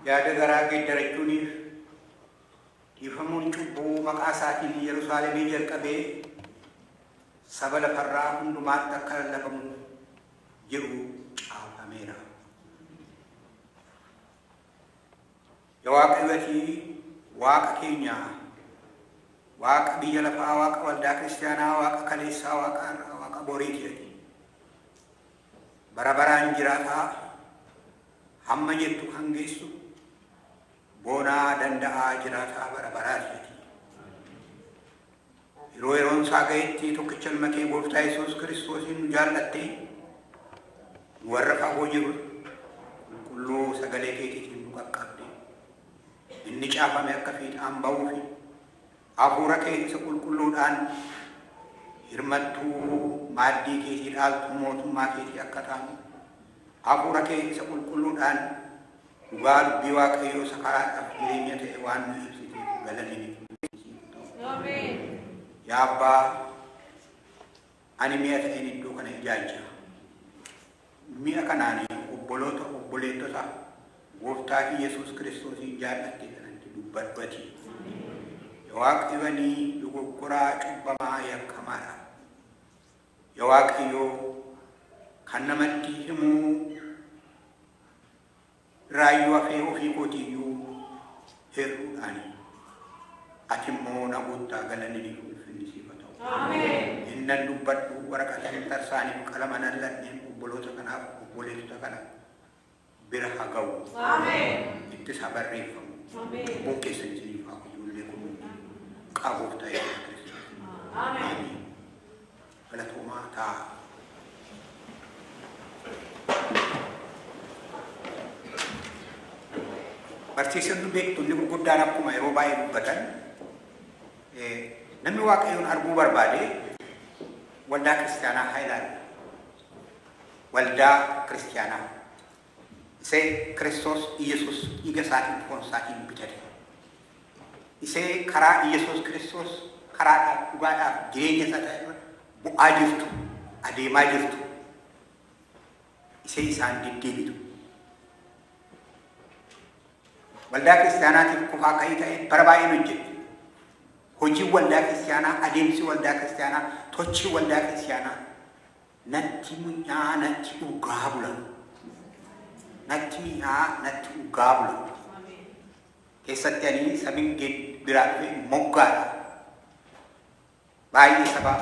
yaada garaa geeddarachuuniif dhiifamuun cubbuu maqaa isaatiin Yerusaalemii jalqabee saba lafarraa hundumaatti akka lallabamu jedhu caafameera. Yaa Waaqayyo, Waaqa keenya, Waaqa biyya lafaa, Waaqa waldaa kiristaanaa, Waaqa kaleessaa, Waaqa har'aa, Waaqa boriiti. Bara baraan jiraataa hamma jettu kan geessu boonaa danda'aa jiraataa bara baraati. Yeroo yeroon isaa ga'etti tokkicha ilma kee Gooftaa Yesuus Kiristoosiin nu jaallattee warra fagoo jiru qulqulluu sagalee keetiitiin nu qaqqabde. Inni caafame akka fiixaan ba'uufi hafuura kee isa qulqulluudhaan hirmattuu maaddii keetii dhaaltuu mootummaa keetii akka taanu hafuura kee isa qulqulluudhaan dhugaa dubbii Waaqayyoo isa karaadhaaf jireenya ta'e waan nu ibsiteef galanni. Ameen. Yaa Abbaa, ani mi'a ta'een iddoo kana ijaajja. Mi'a kanaan obboleettota Gooftaa Yesuus Kiristoosiin jaallatte kanatti dubbadhu. Yaa Waaqayyo, dogoggoraa cubbamaa yakkamaadha. Yaa Waaqayyo, kan namatti himuu raayyuu hafee ofii kootiyyuu heeruudhaani ati immoo na guuttaa galanni ulfinni siif haa ta'u. Ameen. Innan dubbadhu waraqaa tarsaaniif qalama nan ladheen obboloota kanaaf obboleettota kana bira haa ga'u. Ameen. Ittis haa barreeffamu. Ameen. Buqqeessan isiniif haa ijoollee kun qabuuf ta'e Kiristoos. Ameen. Galatoomaa ta'a. Barsiisonni beektonni gurguddaan akkuma yeroo baay'ee dubbatan namni Waaqayyoon arguu barbaade waldaa kiristaanaa haa ilaalu. Waldaa kiristaanaa isee Kiristoos Iyesuus dhiiga isaatiin foon isaatiin bitate. Isee karaa Iyesuus Kiristoos karaadhaaf dhugaadhaaf jireenya isaa ta'e bu'aa jirtu adeemaa jirtu isee isaan deddeebitu. Waldaa kiristaanaatiif qofaa ka'ii ta'e bara baay'een hojjette. Hojii waldaa kiristaanaa, adeemsi waldaa kiristaanaa, tochii waldaa kiristaanaa natti mi'aa natti dhugaa bula. Natti mi'aa natti dhugaa bula. Keessatti ani sabiin biraa dhufe moggaadha. Baay'ee saba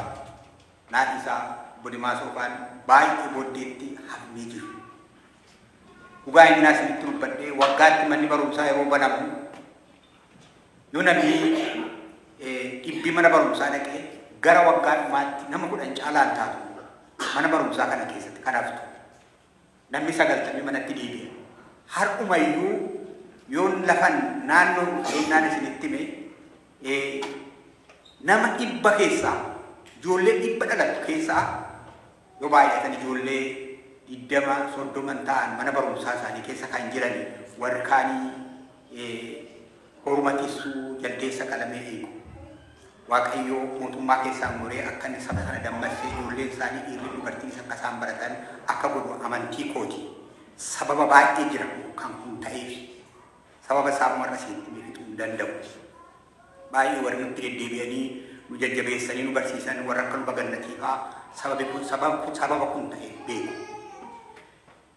naadhiisaa bodimaa soofaan baay'ee booddeetti hafmee jiru. Dhugaa inni asinitti dubbadhee waggaatti manni barumsaa yeroo banamu yoo namni dhibbi mana barumsaa dhaqee gara waggaa dhumaatti nama 10 caalaan taatu mana barumsaa kana keessatti kanaaftu namni 90 manatti deebi'a. Har'umayyuu yoon lafan naannoo dhufeenyaan isinitti hime nama 100 keessaa ijoollee 100 dhalatu keessaa yoo baay'atan ijoollee 20-30 ta'an mana barumsaa isaanii keessa kan jiran warri kaanii hormatissuu jaldeessa qalamee eegu. Waaqayyo mootummaa keessaan goree akka inni saba sana dammarsee ijoolleen isaanii dhiirri dubartiinis akka isaan baratan akka godhu amantii kooti. Sababa baay'ee jira kan kun ta'eef sababa isaanumarra seetti fixuu hin danda'u. Baay'ee warri nutti deddeebi'anii nu jajjabeessanii nu barsiisan warra akka nu bagannatiifaa sababa kun ta'eef beeku.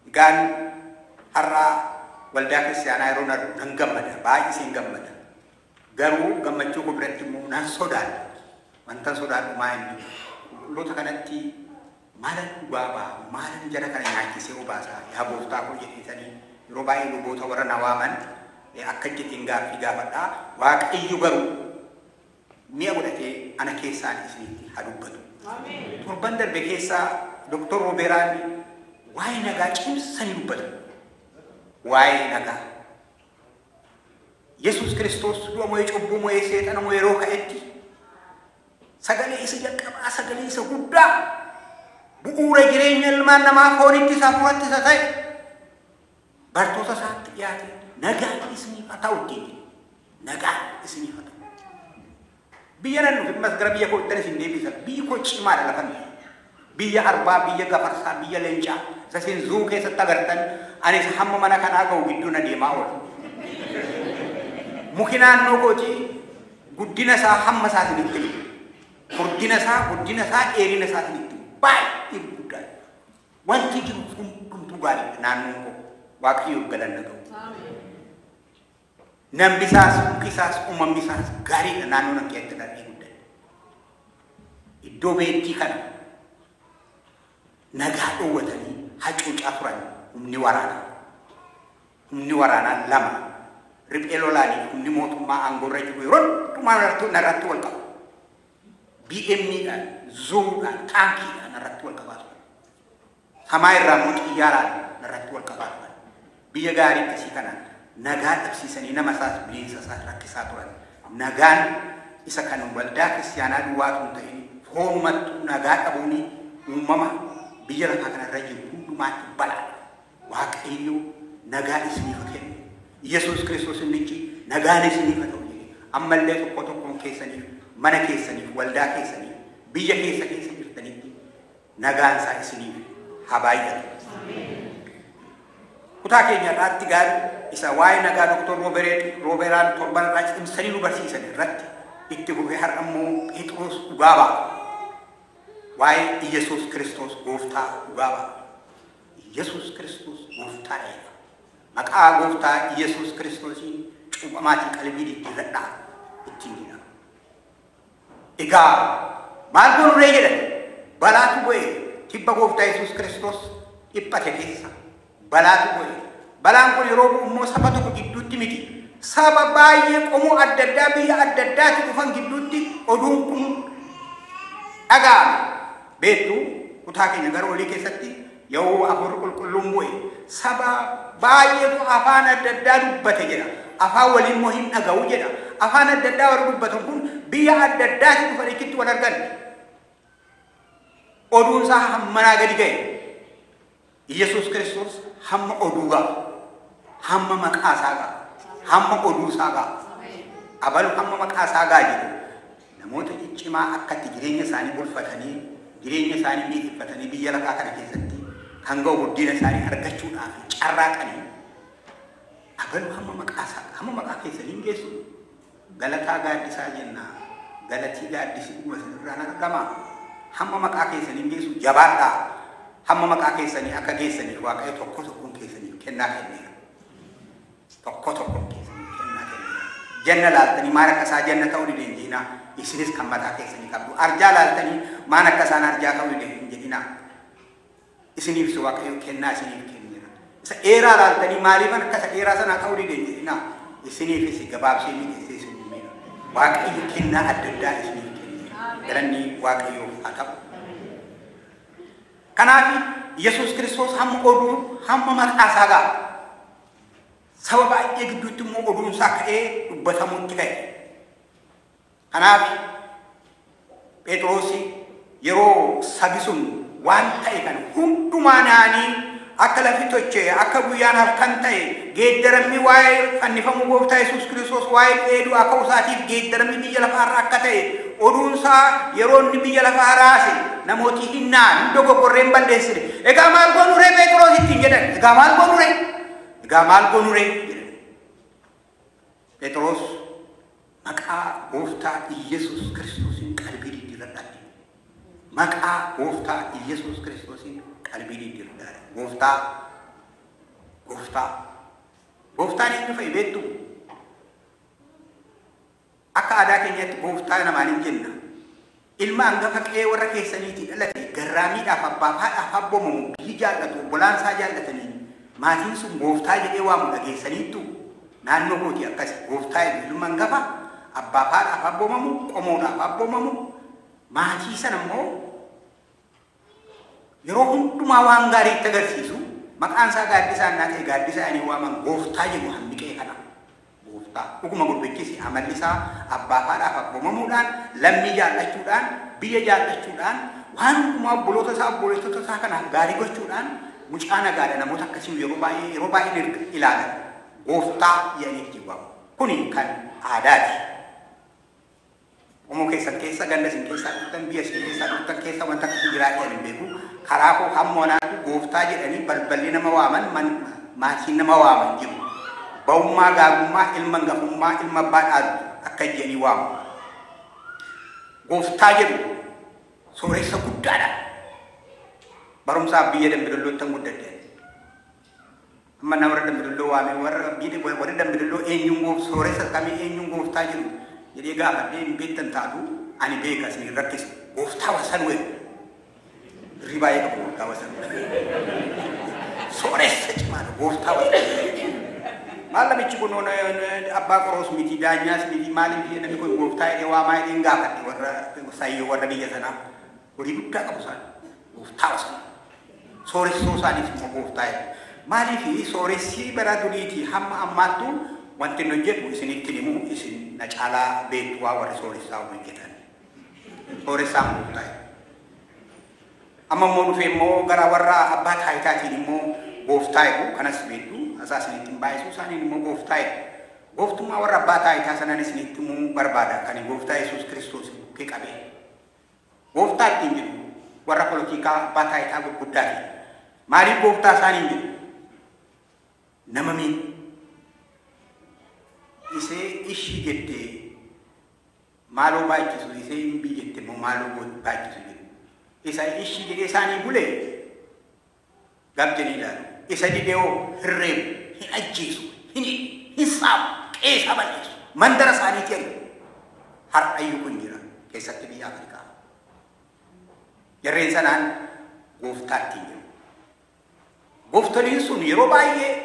Egaan har'a waldaa kiristaanaa yeroo nan gammada, baay'ee isin gammada. Garuu gammachuu koo biratti immoo nan sodaadha. Wanta sodaadhu maa inni qulqulloota kanatti maalan dhugaa ba'a, maalan jara kana nyaachisee obaasaa yaa Gooftaa koo jedheetanii yeroo baay'ee luboota warra na waaman akka jettiin gaaffii gaafadhaa. Waaqayyo garuu mi'a godhatee ana keessaan isinitti haa dubbatu. Torban darbe keessaa Dr. Roberaan waa'ee nagaa cimsanii dubbatu. Waa'ee nagaa. Yesuus Kiristoos du'a mo'ee cubbuu mo'ee seexana mo'ee yeroo ka'etti sagalee isa jalqabaa sagalee isa guddaa bu'uura jireenya ilmaan namaa foonitti isaa furatti isa ta'e bartoota isaatti dhiyaate nagaan isiniif haa ta'u jedhe. Nagaan isiniif haa ta'u. Biyya nan dhufe mas gara biyya koo ittan isin deebisa. Biyyi koo cimaadha lafan. Biyya arbaa, biyya gafarsaa, biyya leencaa isa isin zuu keessatti agartan anis hamma mana kanaa ga'u gidduu na deemaa oola. Mukinaan nokoti guddina saa hamma isaatinitti guddina saa dheerina isaatinitti baay'ee guddaa wanti jiru hundumtuu gaarii naannoon koo waaqayyoof galanna ta'u. Namni isaas mukisaas uumamni isaas gaariidha naannoon akka itti dhaabee guddaa. Iddoo beektii kana nagaa dhoowwatanii hacuucaa turan humni waraanaa lama riphee lolaanii humni mootummaa aangoorra jiru yeroo hundumaa narratti wal qabu. BM'dhaan, Zoodhaan, Taankiidhaan narratti wal qabaa turan. Hamaa irraa immoo xiyyaaraan narratti wal qabaa turan. Biyya gaarii akkasii kanaan nagaa dhabsiisanii nama isaas bineensa isaas rakkisaa turan. Nagaan isa kan waldaa kiristaanaa duwwaatu hin ta'in foonumattuu nagaa dhabuun uumama biyya lafaa kanarra jiru hundumaatti balaadha. Waaqayyo nagaa isiniif kennu. Yesuus Kiristoos inni nagaan isiniif ta'u jedhe ammallee tokkoon keessaniif mana keessaniif waldaa keessaniif biyya keessa jirtanitti nagaan isaa isiniif haa baay'atu. Kutaa keenya irratti gaarii isa waa'ee nagaa Dr. Rooberaan torban irraa cimsanii nu barsiisan irratti itti fufee har'a immoo Phexros dhugaa ba'a. Waa'ee Yesuus Kiristoos gooftaa dhugaa ba'a. Yesuus Kiristoos gooftaadha. Maqaa gooftaa Yesuus Kiristoosiin cuuphamaatii qalbii diddiirradhaa ittiin jedhama. Egaa maal goonuree jedhan balaatu bu'e tibba gooftaa Yesuus Kiristoos dhiphate keessa balaatu bu'e. Balaan kun yeroo immoo saba tokko gidduutti miti. Saba baay'ee qomoo adda addaa biyya adda addaatti dhufan gidduutti oduun kun dhaga'ame. Beektuu kutaa keenya gara olii keessatti yoo afur qulqulluun bu'e saba baay'eetu afaan adda addaa dubbate jedha. Afaan waliin immoo hin dhaga'u jedha. Afaan adda addaa warra dubbatan kun biyya adda addaatti dhufan itti wal argan. Oduun isaa hammanaa gadi ga'e. Yesuus Kiristoos hamma oduu ga'a. Hamma maqaa isaa ga'a. Hamma oduu isaa ga'a. Abalu hamma maqaa isaa ga'a jedhu. Namoota ciccimaa akkatti jireenya isaanii bulfatanii jireenya isaanii miidhagfatanii biyya lafaa kana keessatti kan ga'u guddina isaanii argachuudhaaf carraaqanii abalu hamma maqaa keessanii hin geessu. Galataa gaaddisaa jenna. Galatii gaaddisii dhuma irraan argama. Hamma maqaa keessanii hin geessu jabaadhaa. Hamma maqaa keessanii akka geessaniif waaqayyo tokkoon keessaniif kennaa kenneera. Tokkoon keessaniif kennaa kenneera. Janna laaltanii maal akka isaa janna ta'uu dideenjiinaa isinis kan mataa keessanii qabdu. Arjaa laaltanii maal akka isaan arjaa ta'uu dideenjiinaa isiniif waaqayyo kennaa isiniif kenneera. Isa dheeraa laaltanii maaliif akka isa dheeraa sanaa ta'uu dideenjiinaa isiniifis gabaabsee miidhagsee isiniif kenneera. Waaqayyo kennaa adda addaa isiniif kenneera. Galanni waaqayyoof haa ta'u. Kanaaf Yesuus Kiristoos hamma oduu hamma maqaa isaa ga'a. Saba baay'ee gidduutti immoo oduun isaa ka'ee dubbatamuutti ka'e. Kanaaf Phexros yeroo sabi sun waan ta'e kan hundumaa naanii akka lafi tochee akka guyyaan halkan ta'e geeddaramni waa'ee fannifamuu gooftaa Yesuus Kiristoos waa'ee dheeduu akka usaatiif geeddaramni biyya lafaarraa akka ta'e oduun isaa yeroo inni biyya lafaa raase namooti hinnaan dogoggorreen balleessine. Egaa maal goonuree Phexros ittiin jedhan? Egaa maal goonuree jedhan. Phexros maqaa gooftaa Yesuus Kiristoosiin qalbii diddiirradhaatti. Maqaa gooftaa Yesuus Kiristoosiin qalbii diddiirradhaatti. Gooftaan eenyu fa'i beektu? Akka aadaa keenyatti gooftaa namaan hin jenna. Ilma hangafa qe'ee warra keessaniitii dhalate garraamiidhaaf abbaaf haadhaaf abboomamu biyyi jaallatu obbolaan isaa jaallatanii maatiin sun gooftaa jedhee waamu dhageessaniittu naannoo kooti akkas gooftaa ilma hangafa abbaaf haadhaaf abboomamu qomoodhaaf abboomamu maatii sana immoo yeroo hundumaa waan gaarii itti agarsiisu maqaan isaa gaaddisaa naa ta'e gaaddisaa inni waaman gooftaa jedhu hammi qe'ee kana. Dhuguma gurbichis amalli isaa abbaaf haadhaaf abboomamuudhaan lammii jaallachuudhaan biyya jaallachuudhaan waan hundumaa obboloota isaa obboleettota isaa kanaaf gaarii gochuudhaan mucaa nagaadha namoota akkasii yeroo baay'ee ilaalan gooftaa jedhanii jibbamu. Kuni kan aadaati. Qomoo keessan keessa ganda isin keessaa dhuftan biyya isin keessaa dhuftan keessa wanta akkasii jiraatan hin beeku. Karaa koo hamma wanaatu gooftaa jedhanii balballi nama waaman maatiin nama waaman jiru. ba'ummaa gaagummaa ilma hangafummaa ilma abbaa dhaalu akka jedhanii waamu. Gooftaa jedhu sooressa guddaadha. Barumsaaf biyya Dambidollootti kan guddate. Amma nama warra Dambidolloo waame warra Dambidolloo eenyuun sooressa kamii eenyuun gooftaa jedhu jedhee gaafadhee hin beektan taatu ani beeka isin rakkisa. Gooftaa wasan wayii riba ya kamu kawasan sore secuma gosta malam itu kono abba koros miti danya miti malim dia nabi ko gosta e wa mai dinga kati warra sayo warra biya sana uri butta kamusan gosta wasan sore sosani semua gosta mali fi sore si beraduliti hamma amatu wanti no jetu isini tilimu isin na cala betua warra sore sawu ngetan sore samu gosta amma mo fe mo gara warra abba taitati ni mo goftay ko kanas bedu asasini timbay so sani ni mo goftay goftuma warra abba taita sanani siniti mo barbada kani goftay Jesus Kristus ke kabe goftay tingi warra politika abba taita ko kudati mari gofta sani ni namami ise ishi gette malo baiti so ise imbi gette mo malo go baiti so isa ishi gede sani bule gabjeni dalu isa di deo rem hin ajisu hin hisab balis mandara sani tiyan har ayu kunjira kesatti bi Afrika yarren sanan goftatti goftali sun yero baye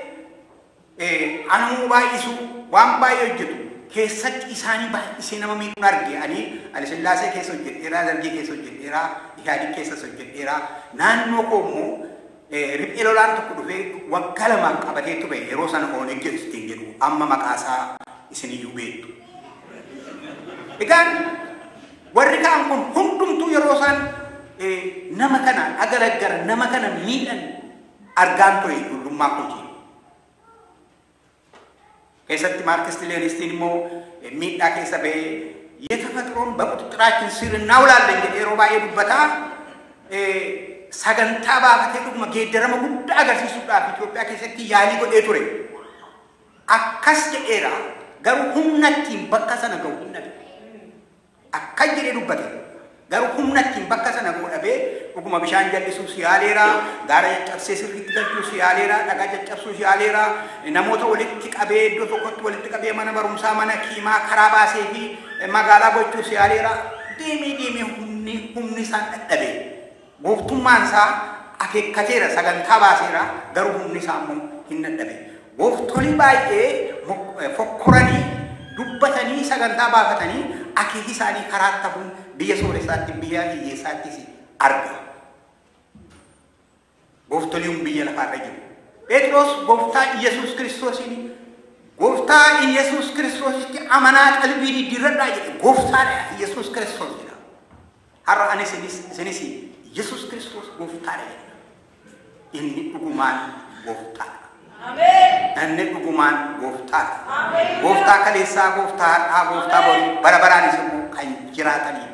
anu bayisu wan baye jitu kesatti isani ba isena mami narge ani Sillase keso jedera dargi keso jedera ihadi keso jedera nanno ko mo ripelo lan to kudufe wakala man qabate to be erosan on egestingedu amma makasa isini yubetu egan warri kan kun hundum tu erosan nama kana agar nama kana milan arganto idum makuti kesatti markes tileristi mo midda kesabe የተፈጥሮን በቁጥጥራችን ስር እናውላለን የሮ ባየ ዱበታ ሰገንታ ባፈቴ ዱማ ገደረመ ጉዳ አገርሲሱዳ ኢትዮጵያ ከሰቲ ያሊ ጎዴ ቱሬ አካስ ጀኤራ ገሩ ሁምነቲን በከሰነ ገው ሁነብ አካጀሬ ዱበታ ገሩ ሁምነቲን በከሰነ ገው ዳቤ ኡጉማ ቢሻን ጀልሱ ሲያሌራ ጋራ ጨርሴ ስር ይትገዱ ሲያሌራ ዳጋ ጨርሱ ሲያሌራ ነሞተ ወልት ቀቤ ዶ ተቆጥ ወልት ቀቤ ማነበሩም ሳማና ኪማ ከራባሴፊ magala gochu sialera demi humni san dabe goftumman sa akekatera saganta basera garu humni sammu hinna dabe goftoli baye fokkorani dubbatani saganta bafatani akihisani karattahum biya sore satti biya yesatti si arga goftoli biya la faraju Petros gofta Jesus Kristus ini Gofta Yesus Kristus ti amanat qalbi di dirada gofta Yesus Kristus ila har ani senisi Yesus Kristus gofta inni uguman gofta amen anne uguman gofta amen gofta kalisa gofta gofta bori barabarani semu kan jiratani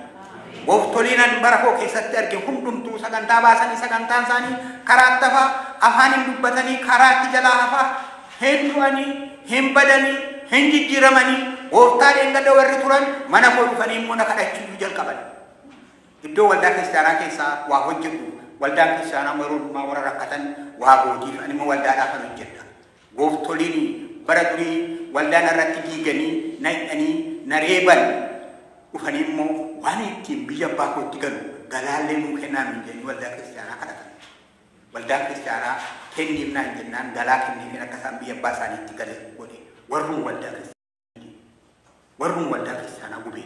goftolinan barako kesatti arge hundum tu saganta basani sagantan sani karattafa afanin dubbatani karatti jala hafa henduani himbadani hinjijjiramani gooftaan engada warri turan mana ko dhufanii immoo nakadachuu jalqaban iddoo waldaa kiristaanaa keessaa waa hojjetu waldaan kiristaanaa maruma warra rakkatan waa gootiif ani immoo waldaadhaa kan hojjedha gooftoliin bara durii waldaan irratti diiganii nay'anii nareeban dhufanii immoo waan ittiin biyya abbaa kootti galu galaallee nuu kennaa min jedhanii waldaa kiristaanaa kadhatan waldaa kiristaanaa kenniif naan jennaan galaa kenniif akka isaan biyya abbaa isaaniitti gale godhe warrun waldaa kiristaanaa gube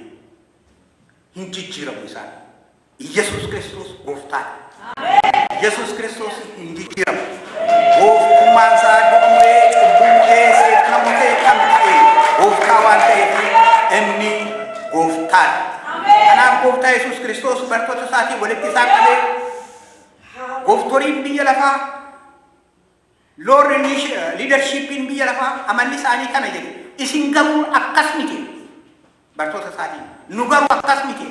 hin jijjiiramu isaan Yesus Kristus gooftaadha Yesus Kristus hin jijjiiramu gooftummaan isaa dhumee cubbumee seekamtee kamtee gooftaa waan ta'eef inni gooftaadha kanaaf gooftaa Yesus Kristus bartoota isaatii walitti isaan qabee gooftoliin biyya lafaa Lord leadership in biyya lafa amalli isaanii kana jedhu isin garuu akkas miti bartoota isaatii nu garuu akkas miti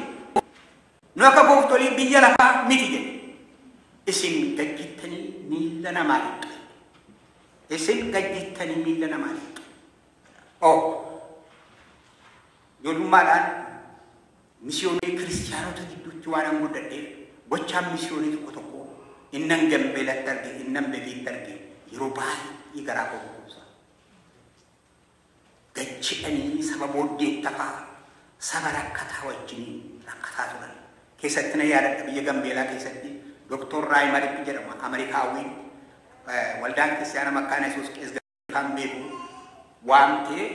nu akka gooftolii biyya lafa miti jedhu isin gajjittanii miilla namaa dhiqxe isin gajjittanii miilla namaa dhiqxe Oh, yolummaadhaan misyoonii kiristaanota gidduutti waan an guddadheef gochaan misyoonii tokko innan gambeelatti arge innan bebeetti arge yeroo baay'ee garaa qoqqoosa. Gachidhanii saba booddeettafaa saba rakkataa wajjinii rakkataa turan. Keessatti na yaadadha biyya Gambeelaa keessatti Dr. Raayimaritti jedhama Ameerikaawwiin waldaan kiristaana Makkaana Yesuus kan beeku waamtee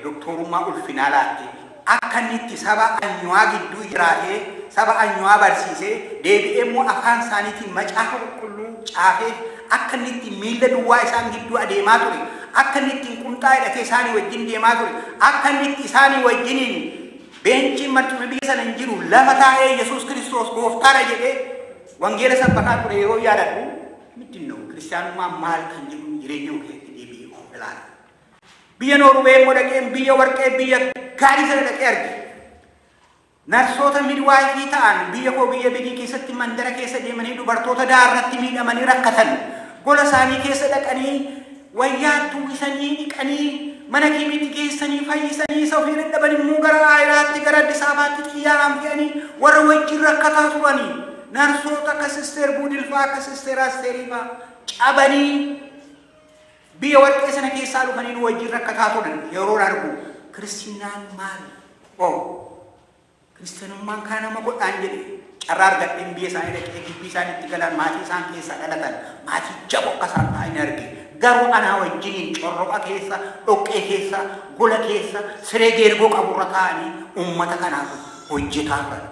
doktorummaa ulfinaa laattee akka inni itti saba anyuwaa gidduu jiraatee saba anyuwaa barsiisee deebi'ee immoo afaan isaaniitiin macaafa qulqulluu caafee akka inni itti miilla duwwaa isaan gidduu adeemaa ture akka inni itti qumxaa hidhatee isaanii wajjin deemaa ture akka inni itti isaanii wajjiniin beenchiin marcuma biyya sana hin jiru lafa taa'ee Yesuus Kiristoos gooftaadha jedhee wangeela sabbakaa ture yeroo yaadadhu middinoo kiristaanummaa maal kan jedhu jireenya keessatti deebi'ee of ilaala. Biyya Noorwee immoo dhaqeen biyya warqee biyya gaarii sana dhaqee arge. Narsoota midwaayifii ta'an biyya koo biyya biyya keessatti mandara keessa deemanii dubartoota daarratti miidhamanii rakkatan gola isaanii keessa dhaqanii wayyaattuu isanii dhiqanii mana kiimitti geessanii fayyisanii isa ofii dadhaban immoo gara aayiraatti gara Addis Ababaatti xiyyaaraan fe'anii warra wajjin rakkataa turanii narsoota akka Sisteer Buudilfaa akka Sisteer Asteeriifaa cabanii biyya warqee sana keessaa dhufanii wajjin rakkataa turan yeroo argu kiristaanaan maal? Kiristaanummaan kaan nama godhaan jedhe carraa argadheen biyya isaanii dhaqee gibbii isaaniitti galan maatii isaan keessaa dhalatan maatii jaboo akka isaan ta'an arge. Garuu anaa wajjiniin corroqa keessa, dhoqqee keessa, gola keessa, siree geergoo qaburra ta'anii uummata kanaaf hojjetaa turan.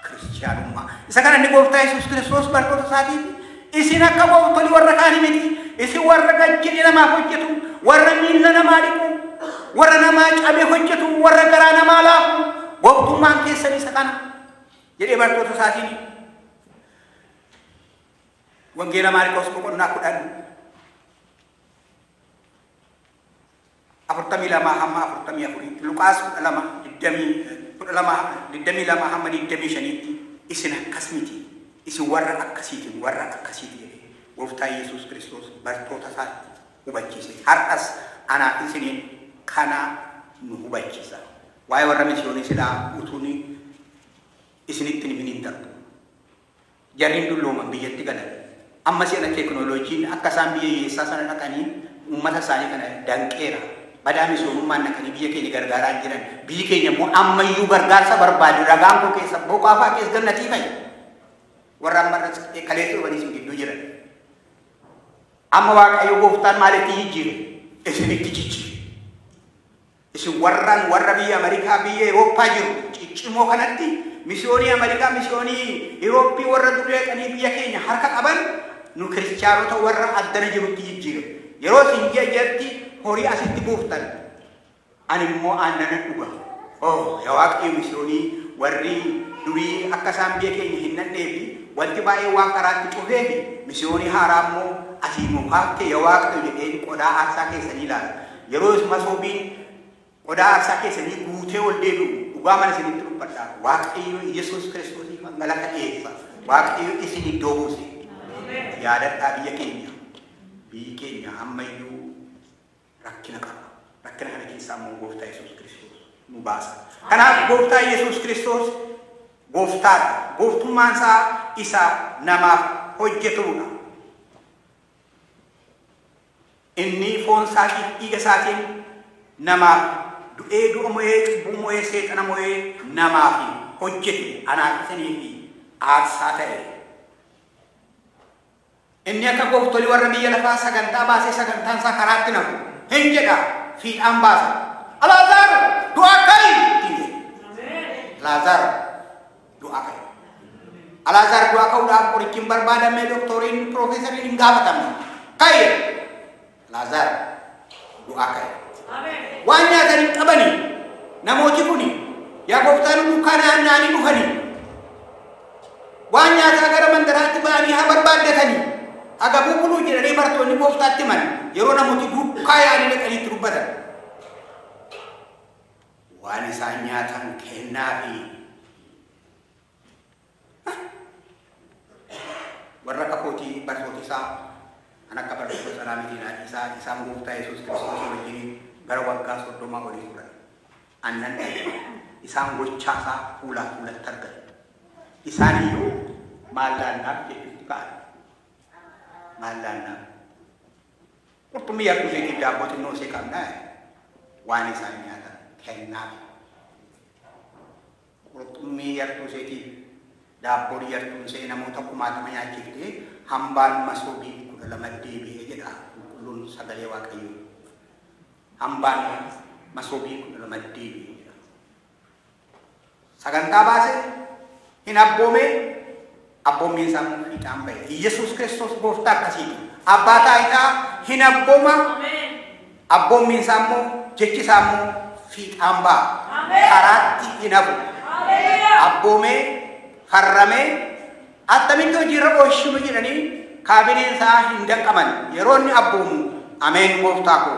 Kiristaanummaa. Isa kana inni gooftaa Yesuus Kiristoos bartoota isaatiif isin akka gooftolii warra kaanii miti. Isin warra gajjini namaaf hojjetu, warra miilla namaa dhiqu, warra namaa cabee hojjetu, warra garaa namaa laafu, gooftummaan keessan isa kana jedhee bartoota isaatiin. Wangeela Maarqos boqonnaa 10 42 hamma 44 Luqaas 12 hamma 25 isin akkas miti isin warra akkasiitiin jedhee gooftaa Yesuus Kiristoos bartoota isaatti hubachiise. Har'as anaa isiniin kana nu hubachiisa. Waa'ee warra misyoonii silaa utuun isinitti hin darbu. Jarriin dullooman biyyatti galan amma seena teekinooloojiin akka isaan biyya hiyyeessaa sana dhaqanii uummata isaanii kana danqeera. Badaa misoomummaan dhaqanii biyya keenya gargaaraa jiran biyyi keenya immoo ammayyuu gargaarsa barbaadu ragaan koo keessa boqaafaa keessa gannatii fa'i warra ammarra kaleessa dhufanii isin gidduu jiran amma waaqayyo gooftaan maalitti jijjiire isinitti jijjiire isin warra biyya Ameerikaa biyya Awurooppaa jiru ciccimoo kanatti misyoonii Ameerikaa misyoonii Awurooppii warra dureeqanii biyya keenya harka qaban nu kiristaanota warra addana jirutti jijjiire yeroo isin jeetti horii asitti buuftan ani immoo aannan dhuga yaa waaqayyo misyoonii warri durii akka isaan biyya keenya hin nanneefi wanti baay'ee waan karaatti cufeefi misyoonii haaraa immoo asii mukaatti yaa waaqayyo jedhee qodaa aarsaa keessanii ilaala yeroo masoobiin qodaa aarsaa keessanii guutee ol deebi'u dhugaa mana isinitti dubbadha waaqayyo Yesuus Kiristoosiif galata dhiyeessa waaqayyo isin iddoo buuse yaadadhaa biyyi keenya ammayyuu rakkina qaba. Rakkina kana keessaa immoo gooftaa Yesuus Kiristoos nu baasa. Kanaaf gooftaa Yesuus Kiristoos gooftaadha. Gooftummaan isaa isa namaaf hojjetudha. Inni foon isaatiin dhiiga isaatiin namaaf du'ee du'a mo'ee cubbuu mo'ee seexana mo'ee namaaf hojjete anaaf isanii fi aarsaa ta'e. Inni akka gooftolii warra biyya lafaa sagantaa baasee sagantaan isaa karaatti nafu. Henjeda fi'aan baasa. Alazar du'a kai. Alazar du'a kai. Alazar du'a kauudhaaf qorichiin barbaadamee doktoriin piroofeesariin hin gaafatamne. Kai. Alazar du'a kai. Waan nyaatan hin qabani. Namooti kuni yaa gooftaan dukkaanaan naanii dhufani. Waan nyaataa gara mandaraatti ba'anii haa barbaaddatanii. Aga bubuluu jedhanii bartoonni gooftaatti himan yeroo namooti dukkaa yaanii dhaqaniitti dubbatan waan isaan nyaatan kennaafi warra kakootii bartoota isaa kan akka bartoota salaamitiin isaan gooftaa Yesuus Kiristoos wajjin gara waggaa 30 olii turan. Annan isaan gochaasaa fuulatti argan. Isaan iyyuu maallaannaaf jechuutti ka'an. Maallaannaaf. Qurxummii yartuu isheetiif daabboo xinnoo ishee qabnaa waan isaan nyaatan kennaaf. Qurxummii yartuu isheetiif daabboo yartuun ishee namoota 1000 nyaachiftee hambaan masoobii 12 deebi'ee jedha qulqulluun sagalee Waaqayyoo. Hambaan masoobii 12 deebi'ee jedha. Sagantaa baasee hin abboomee abboommiin isaa fiixaan ba'e. Yesuus Kiristoos gooftaa akkasiiti. Abbaa taayitaa hin abbooma. Abboommiin isaa immoo jechi isaa immoo fiixaan ba'a. Karaatti hin hafu. Abboomee harramee attamitti hojiirra oolchinu jedhanii kaabineen isaa hin danqaman. Yeroo inni abboomu ameen gooftaa koo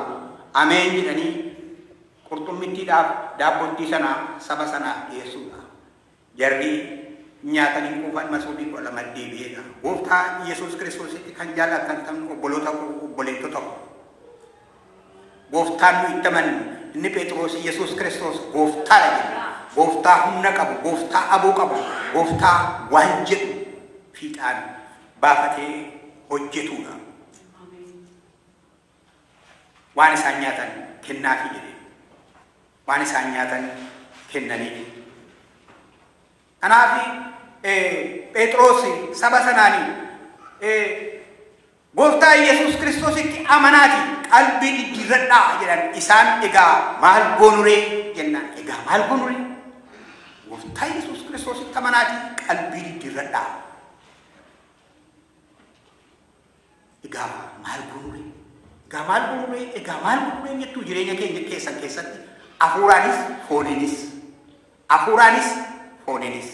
ameen jedhanii qurxummittiidhaaf daabbottii sanaa saba sanaa dhiyeessuudha. Jarri nyaatanii quufan masoobii 12 deebi'eedha. Gooftaa Yesuus Kiristoositti kan jaallattan obboloota obboleettota gooftaan nu itti amannu inni Phexros Yesuus Kiristoos gooftaadha jedha. Gooftaa humna qabu, gooftaa aboo qabu, gooftaa waan jedhu fiixaan baafatee hojjetudha. Waan isaan nyaatan kennaafi jedhe. Waan isaan nyaatan kennaniifi. Kanaaf Phexros saba sanaanii gooftaa Yesuus Kiristoositti amanaati qalbii diddiirradhaa jedhan. Isaan egaa maal goonuree jennaan. Egaa maal goonuree? Gooftaa Yesuus Kiristoositti amanaati qalbii diddiirradhaa. Egaa maal goonuree? Egaa maal goonuree? Egaa maal goonuree jettuu jireenya keenya keessatti hafuuraanis fooniinis. Hafuuraanis fooniinis.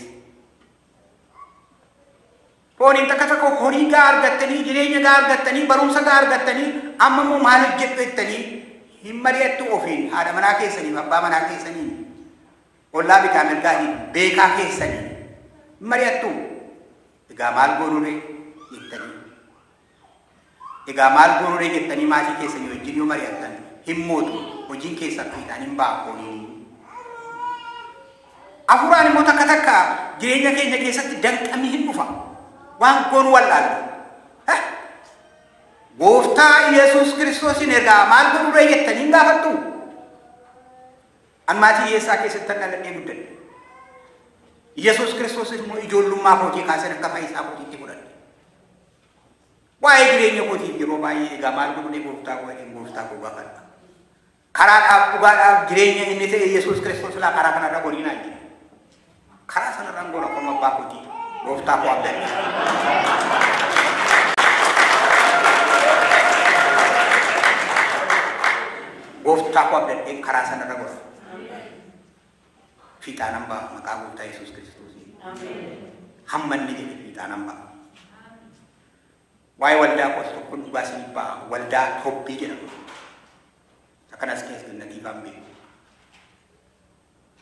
Fooniin takka horii gaa argattanii, jireenya gaa argattanii, barumsa gaa argattanii, amma immoo maal hojjettu jettanii hin mari'attu ofiin haadha manaa keessanii, abbaa manaa keessanii, ollaa bitaa mirgaatiin beekaa keessanii hin mari'attu. Egaa maal goonuree jettanii. Egaa maal goonuree jettanii maatii keessanii wajjin yoo mari'attan hin mootu hojiin keessan fiixaan hin ba'a fooniin. Hafuuraan immoo takka jireenya keenya keessatti danqamii hin dhufa. Waan goonu wallaalu. Gooftaa Yesuus Kiristoosin ergaa maal goonuree jettanii hin gaafattu. An maatii hiyyeessaa keessatti dhaladhee guddadhe. Yesuus Kiristoos immoo ijoollummaa kootii kaasee akka fayyisaa kootiitti godhadhe. Waa'ee jireenya kootiif yeroo baay'ee egaa maal goonuree gooftaa koo gaafadha. Karaadhaaf dhugaadhaaf jireenya inni ta'e Yesuus Kiristoos laa karaa kanarra godhinaa jedhe. Karaa sanarraan goona qooma abbaa kootii gooftaa koo abdadhe. Gooftaa koo abdadheen karaa sanarra goona. Fiixaan hambaa maqaa gooftaa Yesuus Kiristoosii. Hamma inni jedhe fiixaan hambaa. Waa'ee waldaa koos tokkoon dhugaa sinii ba'a. Waldaa Tobbii jedhamu. Akkanas keessa gannatiifaan beeku.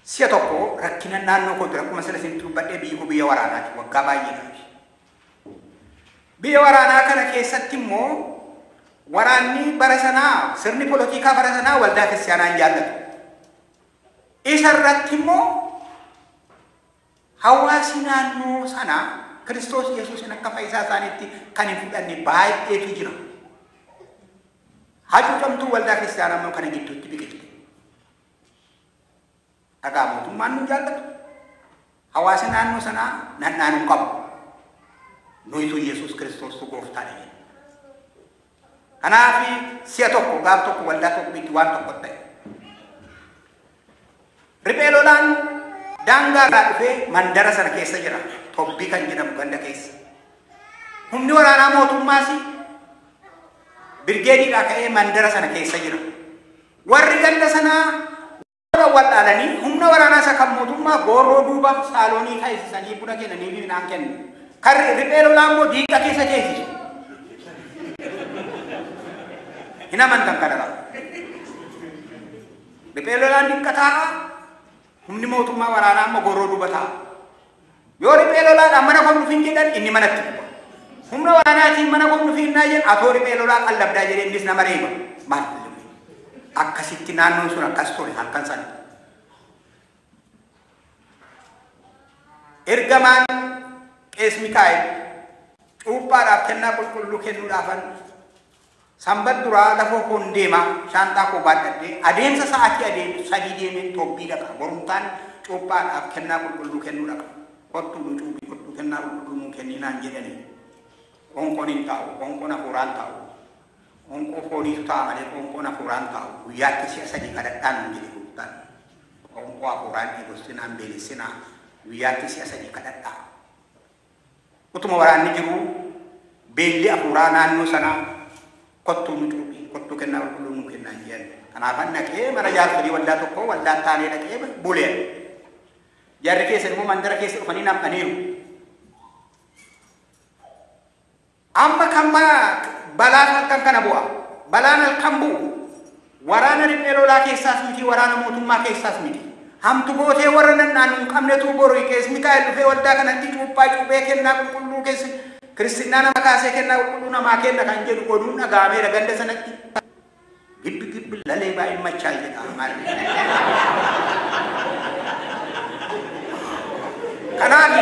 Si'a tokko rakkina naannoo kootti rakkuma sana isin dubbadhee biyyi koo biyya waraanaati waggaa baay'eedhaaf. Biyya waraanaa kana keessatti immoo waraanni bara sanaa sirni polotikaa bara sanaa waldaa kiristaanaan jaallatu. Isa irratti immoo hawaasi naannoo sanaa Kiristoos Yesuusin akka fayyisaa isaaniitti kan hin fudhanne baay'eetu jira. Hacuucamtuu waldaa kiristaanaa immoo kana gidduutti biqilte. Dhagaa mootummaan nu jaallatu. Hawaasi naannoo sanaa naannoo qabu. Nuyitu Yesuus Kiristoos gooftaadha jedhe. Kanaaf si'a tokko gaaf tokko waldaa tokko bitti waan tokko ta'e. Riphee lolaan daangaadhaa dhufee mandara sana keessa jira. Tobbii kan jedhamu ganda keessa. Humni waraanaa mootummaas birgeediidhaa ka'ee mandara sana keessa jira. Warri ganda sanaa waldhaalanii humna waraanaa isa kan mootummaa gooroo duuba saaloonii taasisanii buna kennanii fi midhaan kennu. Kan riphee lolaa immoo diiqa keessa teessisu. Hin amantan kanarra. Riphee lolaan diiqa taa'a. Humni mootummaa waraanaa immoo gooroo duuba taa'a. Yoo riphee lolaadhaan mana koo dhufin jedhan inni manatti dhufa. Humna waraanaatiin mana koo dhufin naa jedhan atoo riphee lolaa qallabdaa jedhee innis nama reeba. Maal akkasitti naannoon sun akkas ture halkan sana. Ergamaan Qees Mikaa'el cuuphaadhaaf kennaa qulqulluu kennuudhaafan sanbat duraa lafa koon deema shaantaa koo baadhadhee adeemsa sa'aatii sadii deemeen tobbii dhaqa borumtaan cuuphaadhaaf kennaa qulqulluu kennuu dhaqa. Kottuu nu cuuphi kottuu kennaa qulqulluu nu kenninaan jedhanii qoonqoon hin taa'u qoonqoon hafuuraan taa'u qoonqoo fooniitu ta'a malee qoonqoon hafuuraan taa'u guyyaatti si'a sadii kadhadhaan nu jedhe guutaan qoonqoo hafuuraan eegossinaan beelessinaa guyyaatti si'a sadii kadhadhaa. Utuma waraanni jiru beelli hafuuraa naannoo sanaa kottuu nu cuuphi kottuu kennaa qulqulluu nu kennaan jedhan. Kanaafan dhaqee mana jaarsolii waldaa tokko waldaa taanee dhaqee buleen. Jarri keessa immoo mandara keessa dhufanii nam'aniiru. Amma kan balaan halkan kana bu'a. Balaan halkan bu'u waraana riphee lolaa keessaas miti waraana mootummaa keessaas miti. Hamtu gootee warra nannaan hin qabnetu boru Qees Mikaa'el dhufee waldaa kanatti cuuphaa cuuphee kennaa qulqulluu keessa kiristinnaa nama kaasee kennaa qulqulluu namaa kenna kan jedhu oduun dhaga'ameera ganda sanatti. Gibbi lalee baay'ee machaa jedha maal. Kanaaf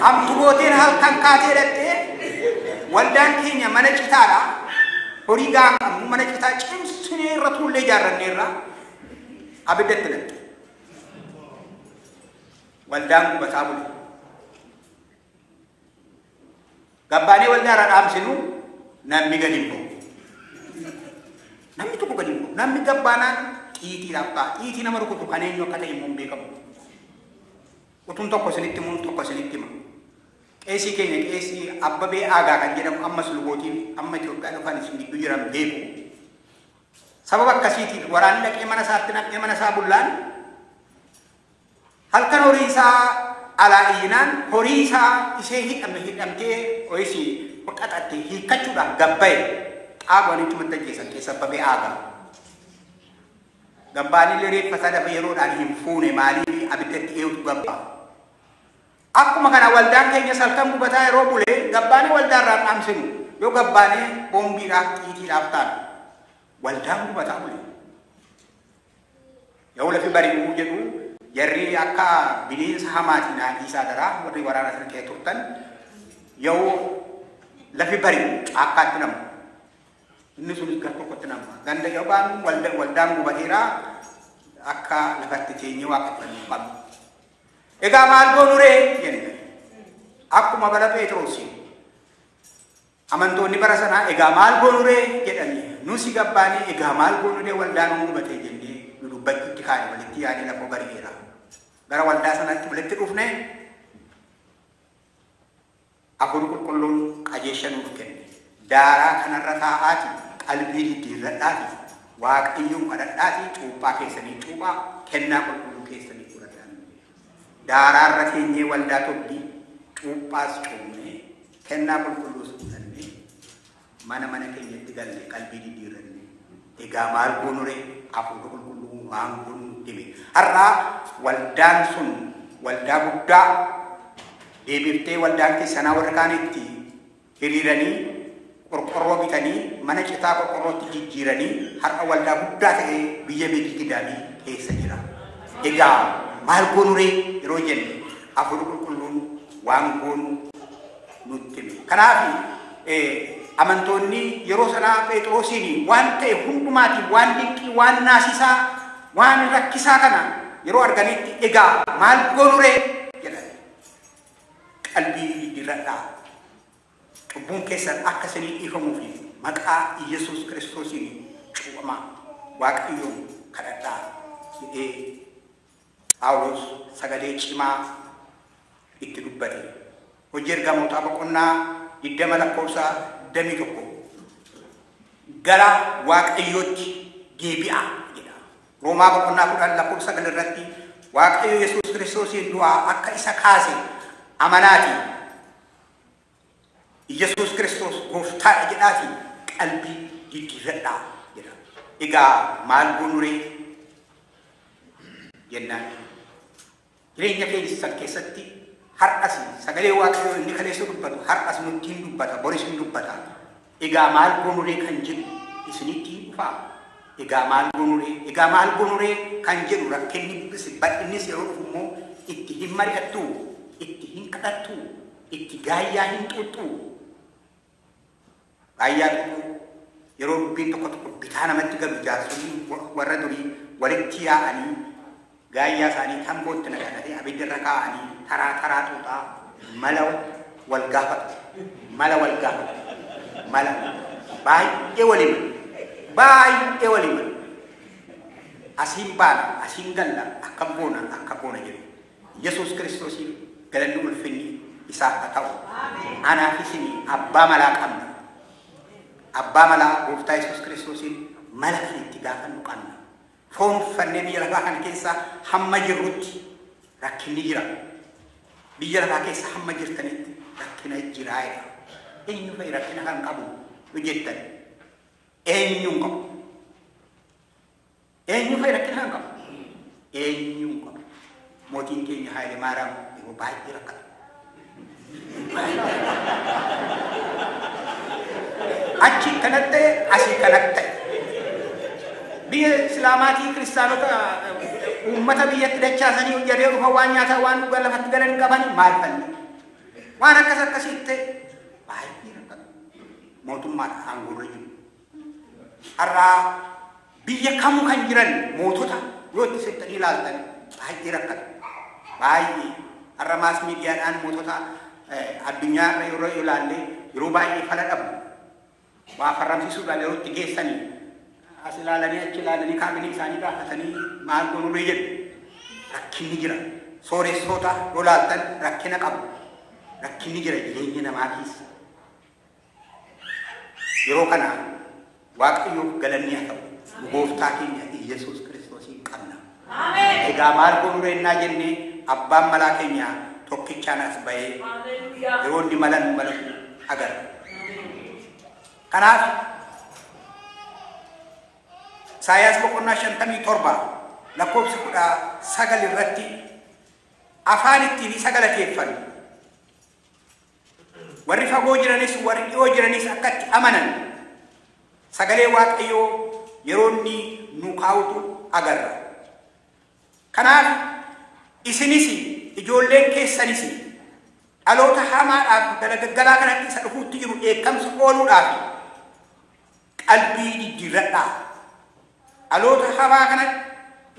hamtu gooteen halkan kaatee dhattee waldaan keenya mana citaadha. Horii gaanqamu mana citaa cimsinee irra tuullee ijaarranneerra abiddatti dhatte. Waldaan gubataa bule. Gabbaanee waldaa irra dhaamsinu namni gadi hin ba'u. Namni tokko gadi hin ba'u. Namni gabbaanaan xiitiidhaaf ta'a. Xiitii nama rukutu kan eenyu akka ta'e immoo hin beekamu. Utuun tokko isinitti himuun tokko isinitti hima. Qeesii keenya qeesii Abbabee Aagaa kan jedhamu ammas lubootiin amma Itoophiyaa dhufan isin gidduu jiran beeku. Sababa akkasiitiif waraanni dhaqee mana isaatti naqee mana isaa bullaan halkan horii isaa alaa iyyinaan horii isaa ishee hidhamtee ho'isi qaxattee hiikkachuudhaaf gabbaa'e xaabuun itti maxxanceessan keessa Abbabee Aagaa. Gabbaanillee reeffa sadafa yeroodhaan hin fuune maaliif abiddatti eegutu gabbaa. Akkuma kana waldaan keenya halkan gubataa yeroo bulee gabbaanee waldaa irraa dhaamsinu yoo gabbaanee boombiidhaaf xiitiidhaaf taanu waldaan gubataa bulee. Yoo lafi bari'uu jedhu jarri akka bineensa hamaatiin haadhiisaa daraa warri waraana sana keessa turtan yoo lafi bari'u caakkaatti namu. Inni sunis gar tokkotti nama. Ganda yoo baanu waldaan gubateeraa akka lafatti teenyee waaqeffannuu qabnu. Egaa maal goonu ree jenne akkuma bara Pheexroos amantoonni bara sanaa egaa maal goonu ree jedhanii nusi gabbaanii egaa maal goonu ree waldaan gubatee jennee nu dubbachuutti kaane walitti yaadee lafa bari'eera. Gara waldaa sanatti walitti dhufne Hafuurri Qulqulluun qajeelcha nuuf kenne. Daaraa kanarra taa'aati qalbii diddiirradhaati waaqayyoon kadhadhaati cuuphaa keessanii cuuphaa kennaa qulqulluu keessanii fudhatan. Daaraa irra teenyee waldaa tobbii cuuphaas cuupnee kennaa qulqulluus fudhannee mana keenyatti galle qalbii diddiirranne. Egaa maal goonu ree Hafuurri Qulqulluun waan goonu hime. Har'aa waldaan sun waldaa guddaa deebiftee waldaan keessanaa warra kaanitti hiriiranii qorqorroo bitanii mana citaa qorqorrootti jijjiiranii har'a waldaa guddaa ta'ee biyya Beekigidaanii keessa jira. Egaa maal goonu ree yeroo jenne Hafuurri Qulqulluun waan goonu nutti hime. Kanaaf amantoonni yeroo sanaa Phexrosiin waan ta'e hundumaatiif waan dinqii waan naasisaa waan rakkisaa kana yeroo arganitti egaa maal goonu ree jedhan. Qalbii diddiirradhaa. Cubbuun keessan akka isinii dhiifamuu fi maqaa Yesuus Kiristoosiin cuuphamaa waaqayyoon kadhadhaa jedhee Phaawulos sagalee cimaa itti dubbate. Hojii ergamootaa boqonnaa 20:21 gara waaqayyootti deebi'aa jedha. Roomaa boqonnaa 10:9 irratti waaqayyo Yesuus Kiristoosiin du'aa akka isa kaase amanaati. Yesuus Kristos gooftaadha jedhaati qalbii diddiirradhaa jedha. Egaa maal goonu ree jennaan. Jireenya keessa keessatti har'as sagalee waaqayyoo inni kaleessa dubbatu har'as nutti hin dubbata boris hin dubbata. Egaa maal goonu ree kan jedhu isinitti dhufaa. Egaa maal gonuree kan jedhu rakkinni bal'innis yeroo dhufu immoo itti hin mari'attu, itti hin kadhattu, itti gaayyaa hin xuuxxu. Gaayyaa xuuxxu yeroo dubbiin tokko bitaa namatti galu jaarsonni warra durii walitti yaa'anii gaayyaa isaanii tambootti naqatanii abiddarra kaa'anii taraa xuuxaa mala wal gaafatu. Mala baay'ee waliin asiin baana asiin galla akka boona jedhu Yesuus Kiristoos galanni ulfinni isaaf haa ta'u. Anaaf isin abbaa malaa qabna. Abbaa malaa Gooftaa Yesuus Kiristoosiin mala kan itti gaafannu qabna. Foon uffannee biyya lafaa kana keessa hamma jirrutti rakkinni jira. Biyya lafaa keessa hamma jirtanitti rakkina jiraa jedha. Eenyu fa'i rakkina kan qabu hojjettan? Eenyuun qabu? Eenyu fa'i rakkina kan qabu? Eenyuun qabu? Mootiin keenya Haayile Maariyaam yeroo baay'ee rakkata. Achi kanatti asii kanatti biyya Islaamaatii kiristaanota uummata biyyatti dachaasanii jedhee dhufa waan nyaataa waan dhugan lafatti galan qaban maal fanni? Waan akkasitti baay'ee rakkata. Mootummaadha aangoo jiru. Har'aa biyya kamuu kan jiran mootota yoo itti seettanii ilaaltan baay'ee rakkata. Baay'ee har'a maas miidiyaadhaan mootota addunyaa irra yeroo ilaalle yeroo baay'ee fala dhabu. Waa farramsiisuudhaan yeroo itti geessanii as ilaalanii achi ilaalanii kaabinii isaanii gaafatanii maal gonuree jedhu rakkinni jira. Sooressoota yoo ilaaltan rakkina qabu. Rakkinni jira jireenya namaatiis. Yeroo kana Waaqayyoof galanni haa ta'u. Gooftaa keenya Yesuus Kiristoosiin qabna. Egaa maal gonureenyaa jennee abbaan malaa keenya tokkichaan as bahee yeroo inni malatu agarra. Kanaaf Isaayaas boqonnaa 57 lakkoofsa 19 irratti afaan ittiin isa galateeffannu warri fagoo jiranis warri dhiyoo jiranis akka itti amanan sagalee Waaqayyoo yeroo inni nu kaa'utu agarra. Kanaaf isinis ijoolleen keessanis dhaloota hamaadhaaf galagaggalaa kanatti isa dhufuutti jiru eekamsa ooluudhaaf qalbii diddiirradhaa. Dhaloota hamaa kanatti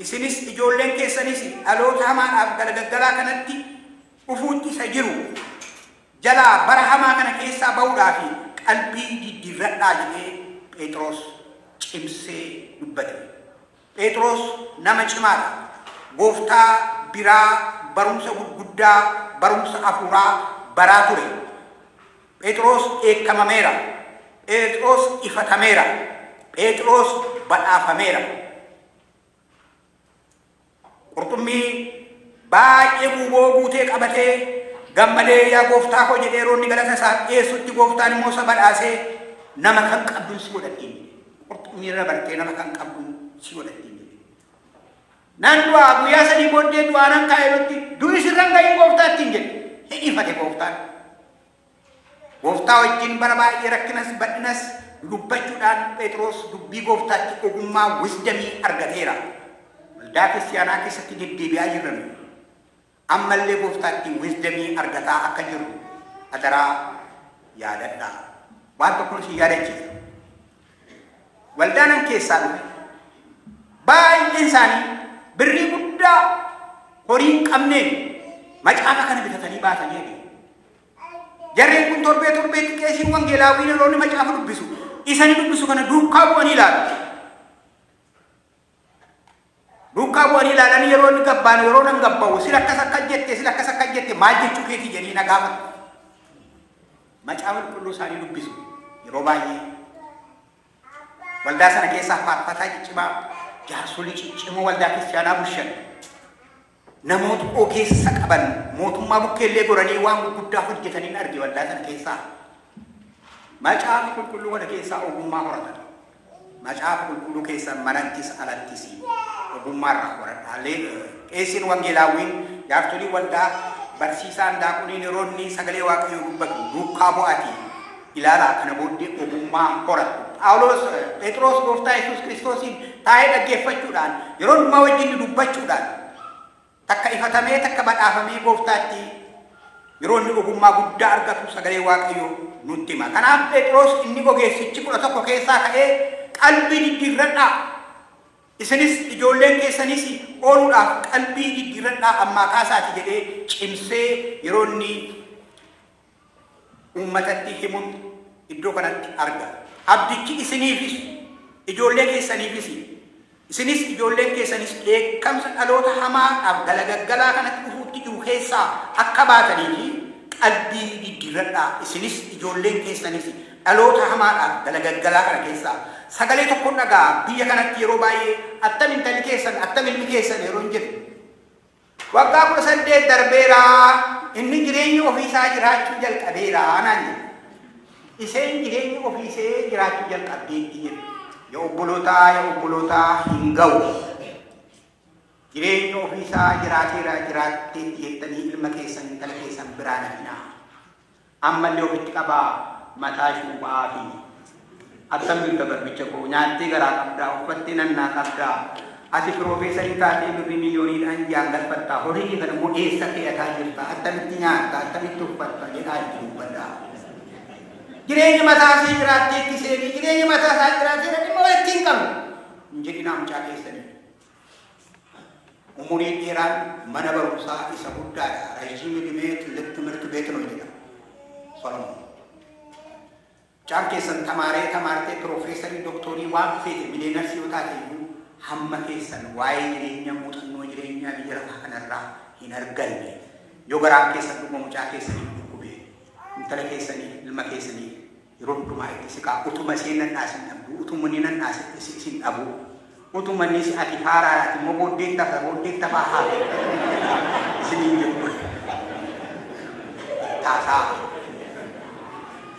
isinis ijoolleen keessanis dhaloota hamaadhaaf galagaggalaa kanatti dhufuutti isa jiru jalaa bara hamaa kana keessaa ba'uudhaaf qalbii diddiirradhaa jedhee Phexros cimsee dubbate. Phexros nama cimaadha. Gooftaa biraa barumsa gurguddaa barumsa hafuuraa baraa ture. Phexros eekkamameera. Phexros ifatameera. Phexros badhaafameera. Qurxummii baay'ee buuboo guutee qabatee gammadee yaa gooftaa koo jedhee yeroo inni galata isaa dhiyeessutti gooftaan immoo isa badhaasee nama kan qabduun si godhattiin. Qurxummii irra bartee nama kan qabduun si godhattiin. Nan du'aa guyyaa sadii booddee du'aa nan kaa'eerutti du'i sirran ga'ii gooftaattiin jedhe. Hidhifate gooftaan. Gooftaa wajjin bara baay'ee rakkinas badhinas dubbachuudhaan Phexros dubbii gooftaatti ogummaa wisdamii argateera. Waldaa kiristaanaa keessatti deddeebi'aa jiran ammallee gooftaatti wisdamii argataa akka jiru adaraa yaadadhaa. Waan tokko si yaadachiisa. Waldaanan keessaa dhufe baay'een isaanii birrii guddaa horii hin qabneen macaafa kana bitatanii baatanii adeemu. Jarreen kun torbee xiqqeessiin wangeelaawwiin yeroo inni macaafa dubbisu isanii dubbisu kana duukaa bu'anii ilaalu. Duukaa bu'anii ilaalanii yeroo inni gabbaan yeroo nan gabbaa'u sila akkas akka jette maal jechuu keetii jedhanii na gaafatu. Macaafa qulqulluu isaanii dubbisu yeroo baay'ee waldaa sana keessaa faarfataa ciccimaa jaarsolii ciccimoo waldaa kiristaanaa bushan namoota ogeessa qaban mootummaa bukkeellee goranii waan gurguddaa hojjetanii arge waldaa sana keessaa. Macaafa qulqulluu kana keessaa ogummaa horatan. Macaafa qulqulluu keessaa manattis alattis ogummaa irraa horadha. Qeessiin wangeelaawwiin jaarsolii waldaa barsiisaan daaqoniin yeroo inni sagalee Waaqayyoo dubbatu duukaa bu'aatii ilaalaa kana booddee ogummaa horatu Phaawulos Phexros gooftaa Yesuus Kiristoosiin taa'ee dhaggeeffachuudhaan yeroo hundumaa wajjin dubbachuudhaan takka ifatamee takka badhaafamee gooftaatti yeroo inni ogummaa guddaa argatu sagalee Waaqayyoo nutti hima. Kanaaf Phexros inni ogeessichi 11 keessaa ka'ee qalbii diddiirradhaa isinis ijoolleen keessanis ooluudhaaf qalbii diddiirradhaa ammaa kaasaati jedhee cimsee yeroo inni uummatatti himuun iddoo kanatti arga. Abdichi isiniifis ijoollee keessaniifis isinis ijoolleen keessanis dheekkamsa dhaloota hamaadhaaf galagaggalaa kanatti dhufuutti jiru keessaa akka baatanii qalbii diddiirradhaa isinis ijoolleen keessanis dhaloota hamaadhaaf galagaggalaa kana keessaa sagalee tokko dhagaa. Biyya kanatti yeroo baay'ee attam intalli keessan attam ilmi keessan yeroo hin jedhu waggaa 18 darbeera inni jireenya ofiisaa jiraachuu jalqabeera naan jedhu. Iseen jireenya ofiisee jiraachuu jalqabdeetti jedhu. Yaa obbolootaa hin ga'u. Jireenya ofiisaa jiraatteetti jettanii ilma keessan intala keessan biraa nafinaa. Ammallee ofitti qabaa mataa shuubaa fi attamii garbicha koo nyaattee garaa qabdaa uffattee nannaa qabdaa ati piroofeesarii taatee birrii miliyooniidhaan jaangalfattaa horii kana immoo eessa fe'ataa jirta attamitti nyaatta attamitti uffatta jedhaa itti dubbataa. Jireenya mataasii jiraatteetti seenii jireenya mataasaa jiraatee dhimma ittiin qabu hin jedhinaa mucaa keessanii. Umurii dheeraan mana barumsaa isa guddaadha. Rejiimii dhimee timirti beeknoo jedhama Solomoon. Mucaan keessan tamaartee piroofeesarii dooktorii waan feete miliyeenarsii yoo taate iyyuu hamma keessan waa'ee jireenya muuxannoo jireenyaa biyya lafaa kanarraa hin arganne yoo garaan keessan dhuma mucaa keessanii dhukkubee intala keessanii ilma keessanii yeroo hundumaa itti siqaa utuma seenan dhaasin dhabdu utuma ni nan dhaasitti isin dhabu utuma ni si ati haaraadhaati immoo booddeettafaa haala isiniin jedhu taasaa.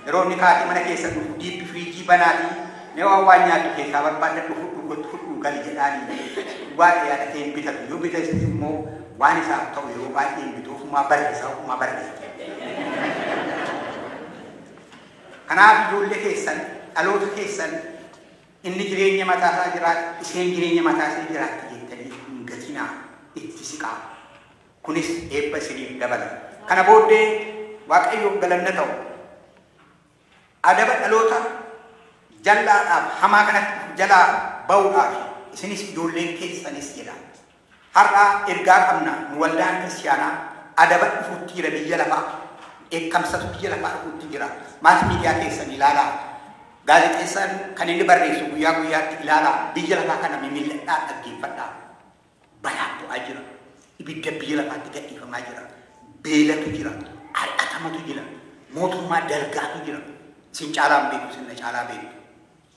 Yeroo inni kaatee mana keessa dhufu diippi firiijii banaatii mee waan nyaattu keessaa barbaadda fudhu gali jedhaanii waan yaadateen bitatu yoo bitas immoo waan isaaf ta'u yeroo baay'ee bitu ofumaa barreessa. Kanaaf ijoollee keessan dhaloota keessan inni jireenya mataasaa jiraatu isheen jireenya mataasaa jiraatti jettanii hin gatinaa itti siqaa. Kunis eebba isiniif dabala. Kana booddee Waaqayyoof galanna ta'u. Adaba dhaloota jallaadhaaf hamaa kanatti jalaa ba'uudhaaf isinis ijoolleen keessanis jedha. Har'a ergaa qabna nu waldaan kiristaanaa adaba dhufuutti jira biyya lafaa. Eekkamsatu biyya lafaa dhufuutti jira. Maas miidiyaa keessan ilaalaa. Gaazexeessaan kan inni barreessu guyyaa guyyaatti ilaalaa. Biyya lafaa kana mimilladhaa dhaggeeffadhaa. Balaan bu'aa jira. Ibidda biyya lafaatti gadhiifamaa jira. Beelatu jira. Har'atamatu jira. Mootummaa dalgaatu jira. Sin caalaan beeku sinna caalaa beeku.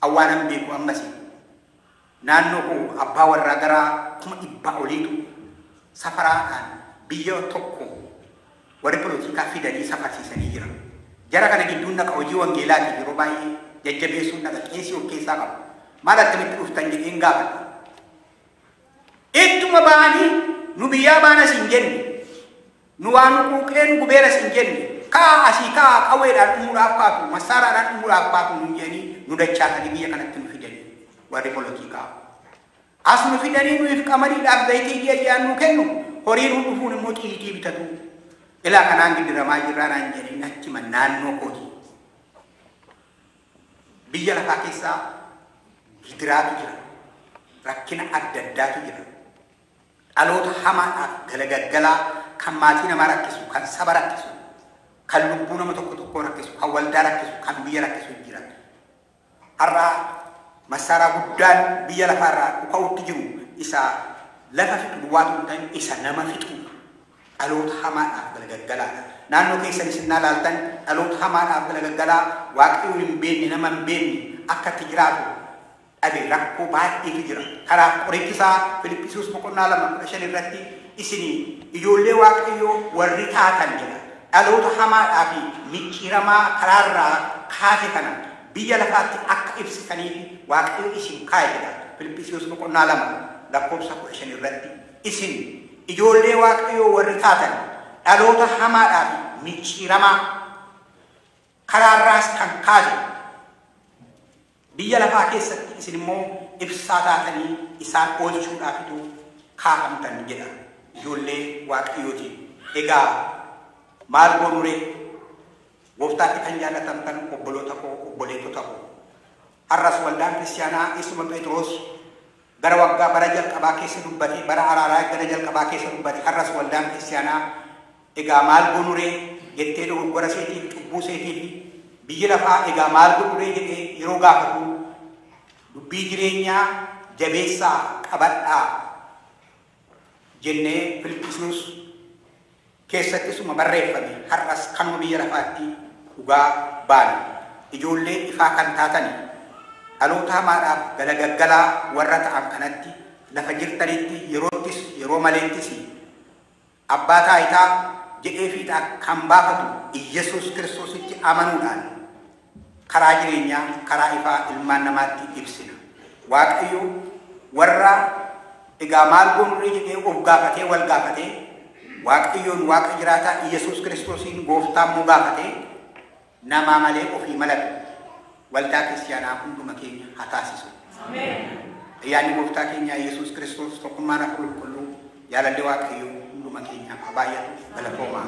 Awwaanan beeku ammasi. Naannoo koo abbaa warraa garaa 100 oliitu safaraadhaan biyya tokko warri polootikaa fidanii safarsiisanii jira. Jara kana gidduun naqa hojii wangeelaati yeroo baay'ee jajjabeessuun naqa qeesii of keessaa qabu. Maal attamitti dhuftan jedheen gaafadha. Ittuma ba'anii nu biyyaa baanas hin jenne. Nu waan quuqeen gubeeras hin jenne. Kaa asii kaa qawweedhaan dhumuudhaaf baatu massaaraadhaan dhumuudhaaf baatu nu jedhanii nu dachaasanii biyya kanatti nu fidanii warri polootikaa. As nu fidanii nuuf qamadiidhaaf zayitii ji'aan nu kennu horii nu dhufuun immoo xiitii bitatu. Ilaa kanaan gidiramaa jirraa naan jedhanii achuma naannoo kooti. Biyya lafaa keessaa gidiraatu jira. Rakkina adda addaatu jira. Dhaloota hamaadhaaf galagaggalaa kan maatii namaa rakkisu kan saba rakkisu. Kan lubbuu nama tokko rakkisu, kan waldaa rakkisu, kan biyya rakkisu jira. Har'a masaaraa guddaan biyya lafaarraa dhuka'utti jiru isa lafa fixu duwwaatu hin ta'in isa nama fixu dhaloota hamaadhaaf galagaggalaadha. Naannoo keessanis innaa laaltan dhaloota hamaadhaaf galagaggalaa Waaqayyoon hin beekne nama hin beekne akka itti jiraatu dhabe rakkoo baay'eetu jira. Kanaaf qorachiisaa Filiphisius 2:15 irratti isinii ijoollee Waaqayyoo warri taatan jedha. Dhaloota hamaadhaa fi micciiramaa karaarraa kaase kana biyya lafaatti akka ibsitaniif Waaqayyo isin kaa'e jedha. Filiphisius 2:15 irratti isin ijoollee Waaqayyoo warri taatan dhaloota hamaadhaa fi micciiramaa karaarraas kan kaase biyya lafaa keessatti isin immoo ibsaa taatanii isaan oolchuudhaafitu kaa'amtan jedha ijoollee Waaqayyootiin. Egaa maal goonu ree? Gooftaatti kan jaallatamtan obboloota koo, obboleettota koo. Har'as waldaan kiristaanaa isuma Phexros gara waggaa bara jalqabaa keessa dubbate, bara araaraa gara jalqabaa keessa dubbate. Har'as waldaan kiristaanaa egaa maal goonu ree jettee dogoggora seetiif, cubbuu seetiif biyyi lafaa egaa maal godhu ree jedhee yeroo gaafatu dubbii jireenyaa jabeessaa qabadhaa jennee Filiphisiiyuus keessatti isuma barreeffame. Har'as kanuma biyya lafaatti dhugaa baana. Ijoollee ifaa kan taatani dhaloota hamaadhaaf galagaggalaa warra ta'an kanatti lafa jirtanitti yeroottis yeroo maleettis abbaa taayitaa jedhee fiixaa kan baafatu Iyesuus Kiristoositti amanuudhaan karaa jireenyaa, karaa ifaa ilmaan namaatti ibsina. Waaqayyo warra egaa maal goonu jedhee of gaafatee wal gaafatee Waaqayyoon Waaqa jiraataa Iyesuus Kiristoosiin gooftaa immoo gaafatee namaa malee ofii malatu waldaa kiristaanaa hunduma keenya haa taasisu. Ayyaanni gooftaa keenya Iyesuus Kiristoos tokkummaan Hafuura Qulqulluu jaalalli Waaqayyoo hunduma keenya haa baay'atu. Galatoomaa.